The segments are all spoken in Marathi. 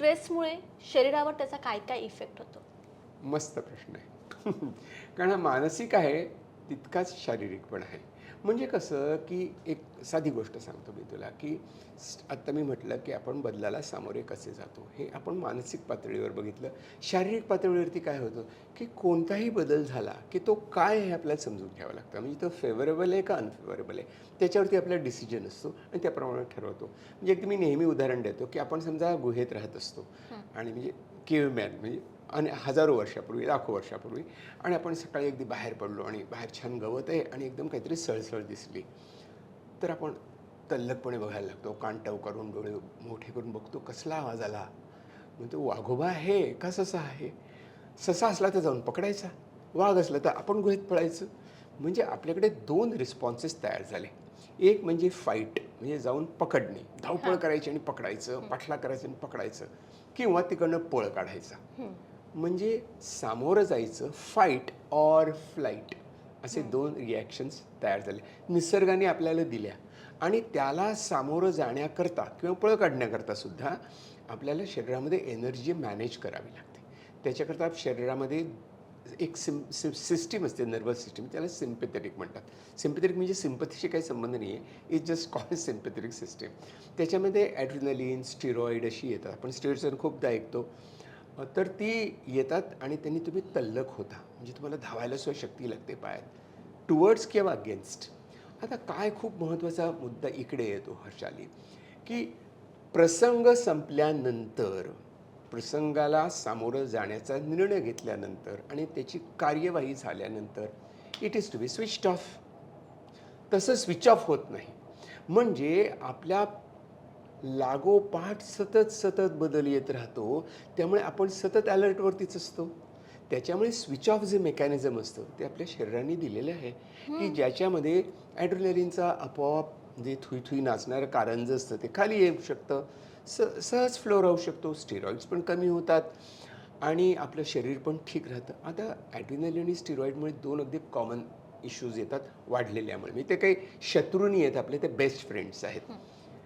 स्ट्रेसमुळे शरीरावर त्याचा काय काय इफेक्ट होतो? मस्त प्रश्न आहे. कारण हा मानसिक आहे तितकाच शारीरिक पण आहे. म्हणजे कसं की एक साधी गोष्ट सांगतो मी तुला की आत्ता मी म्हटलं की आपण बदलाला सामोरे कसे जातो हे आपण मानसिक पातळीवर बघितलं. शारीरिक पातळीवरती काय होतं की कोणताही बदल झाला की तो काय आहे आपल्याला समजून घ्यावं लागतं. म्हणजे तो फेवरेबल आहे का अनफेवरेबल आहे त्याच्यावरती आपला डिसिजन असतो आणि त्याप्रमाणे ठरवतो. म्हणजे एक मी नेहमी उदाहरण देतो की आपण समजा गुहेत राहत असतो आणि म्हणजे केव्हमॅन म्हणजे आणि हजारो वर्षापूर्वी, लाखो वर्षापूर्वी आणि आपण सकाळी अगदी बाहेर पडलो आणि बाहेर छान गवत आहे आणि एकदम काहीतरी सळसळ दिसली. तर आपण तल्लखपणे बघायला लागतो. कान टव करून डोळे मोठे करून बघतो कसला आवाज आला. म्हणतो वाघोबा आहे का ससा आहे? ससा असला तर जाऊन पकडायचा, वाघ असला तर आपण गुहेत पळायचं. म्हणजे आपल्याकडे 2 रिस्पॉन्सेस तयार झाले. एक म्हणजे फाईट म्हणजे जाऊन पकडणे, धावपळ करायची आणि पकडायचं, पाठलाग करायचं आणि पकडायचं किंवा तिकडनं पळ काढायचा. म्हणजे सामोरं जायचं फाईट ऑर फ्लाईट असे 2 रिॲक्शन्स तयार झाले निसर्गाने आपल्याला दिल्या आणि त्याला सामोरं जाण्याकरता किंवा पळ काढण्याकरता सुद्धा आपल्याला शरीरामध्ये एनर्जी मॅनेज करावी लागते. त्याच्याकरता शरीरामध्ये एक सिस्टीम असते नर्वस सिस्टीम त्याला सिम्पॅथेटिक म्हणतात. सिम्पॅथेटिक म्हणजे सिम्पथीशी काही संबंध नाही आहे. It's just call sympathetic system. त्याच्यामध्ये ॲड्रिनलिन स्टिरॉइड अशी येतात. आपण स्टिरॉइड्स खूपदा ऐकतो. तर ती येतात आणि त्यांनी तुम्ही तल्लख होता. म्हणजे तुम्हाला धावायला सुद्धा शक्ती लागते पायात. टुवर्ड्स किंवा अगेन्स्ट. आता काय खूप महत्त्वाचा मुद्दा इकडे येतो हर्षाली, की प्रसंग संपल्यानंतर, प्रसंगाला सामोरं जाण्याचा निर्णय घेतल्यानंतर आणि त्याची कार्यवाही झाल्यानंतर it is to be switched off. तसं स्विच ऑफ होत नाही. म्हणजे आपल्या लागोपाठ सतत बदल येत राहतो. त्यामुळे आपण सतत अलर्टवरतीच असतो. त्याच्यामुळे स्विच ऑफ जे मेकॅनिझम असतं ते आपल्या शरीराने दिलेलं आहे की ज्याच्यामध्ये ॲड्रिनलिनचा आपोआप जे थुई नाचणारं कारंजं असतं ते खाली येऊ शकतं. सहज फ्लो राहू शकतो. स्टिरॉइड्स पण कमी होतात आणि आपलं शरीर पण ठीक राहतं. आता ॲड्रिनलिन आणि स्टिरॉइडमुळे 2 अगदी कॉमन इश्यूज येतात वाढलेल्यामुळे. म्हणजे ते काही शत्रू नाही आहेत आपले, ते बेस्ट फ्रेंड्स आहेत.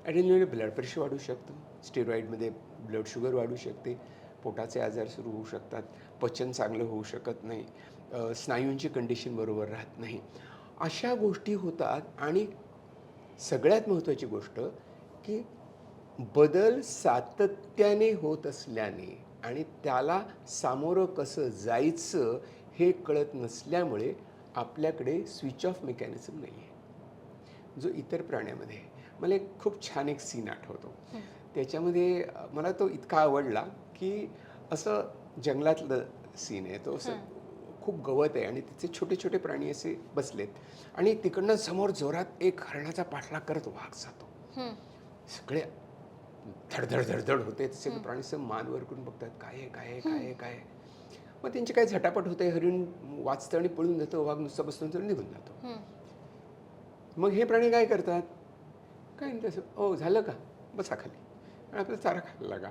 ॲड्रिनलिनमुळे ब्लड प्रेशर वाढू शकतं. स्टिरॉइडमध्ये ब्लड शुगर वाढू शकते. पोटाचे आजार सुरू होऊ शकतात. पचन चांगलं होऊ शकत नाही. स्नायूंची कंडिशन बरोबर राहत नाही. अशा गोष्टी होतात आणि सगळ्यात महत्त्वाची गोष्ट की बदल सातत्याने होत असल्याने आणि त्याला सामोरं कसं जायचं हे कळत नसल्यामुळे आपल्याकडे स्विच ऑफ मेकॅनिझम नाही आहे जो इतर प्राण्यामध्ये आहे. मला एक खूप छान एक सीन आठवतो. त्याच्यामध्ये मला तो इतका आवडला की असं जंगलातलं सीन आहे तो. असं खूप गवत आहे आणि तिथे छोटे छोटे प्राणी असे बसलेत आणि तिकडनं समोर जोरात एक हरणाचा पाठलाग करत वाघ जातो. सगळे धडधड होते. सगळे प्राणी असं मान वर करून बघतात काय आहे काय आहे काय आहे काय आहे. मग त्यांची काय झटापट होते. हरिण वाचतं आणि पळून जातं. वाघ नुसतं बसतो तर निघून जातो. मग हे प्राणी काय करतात काय नाही तसं ओ झालं का बसा खाली आणि आपला चारा खायला लागा.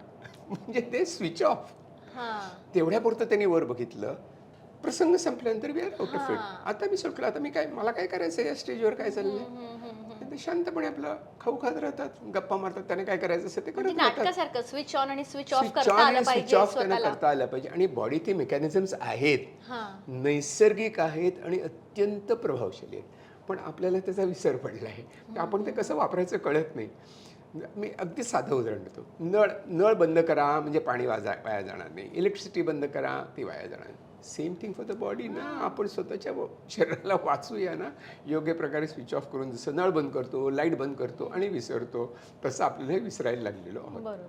म्हणजे ते स्विच ऑफ. तेवढ्यापुरतं त्यांनी वर बघितलं. प्रसंग संपल्यानंतर we are out of it. आता मी सुटलो. आता मी काय मला काय करायचं या स्टेजवर काय चाललंय. ते शांतपणे आपलं खाऊ खात राहतात गप्पा मारतात. त्याने काय करायचं असं ते करत राहतात. नाटकासारखं स्विच ऑन आणि स्विच ऑफ स्विच करता ऑन आलं आणि स्विच पाहिजे ऑफ त्यांना स्वतःला. करता आलं पाहिजे आणि बॉडी ते मेकॅनिझम्स आहेत. नैसर्गिक आहेत आणि अत्यंत प्रभावशाली आहेत. पण आपल्याला त्याचा विसर पडला आहे. आपण ते कसं वापरायचं कळत नाही. मी अगदी साधं उदाहरण देतो. नळ बंद करा म्हणजे पाणी वाया जाणार नाही. इलेक्ट्रिसिटी बंद करा ती वाया जाणार नाही. Same thing for the body ना. आपण स्वतःच्या शरीराला वाचूया ना योग्य प्रकारे स्विच ऑफ करून. जसं नळ बंद करतो लाईट बंद करतो आणि विसरतो तसं आपल्याला विसरायला लागलेलो आहोत.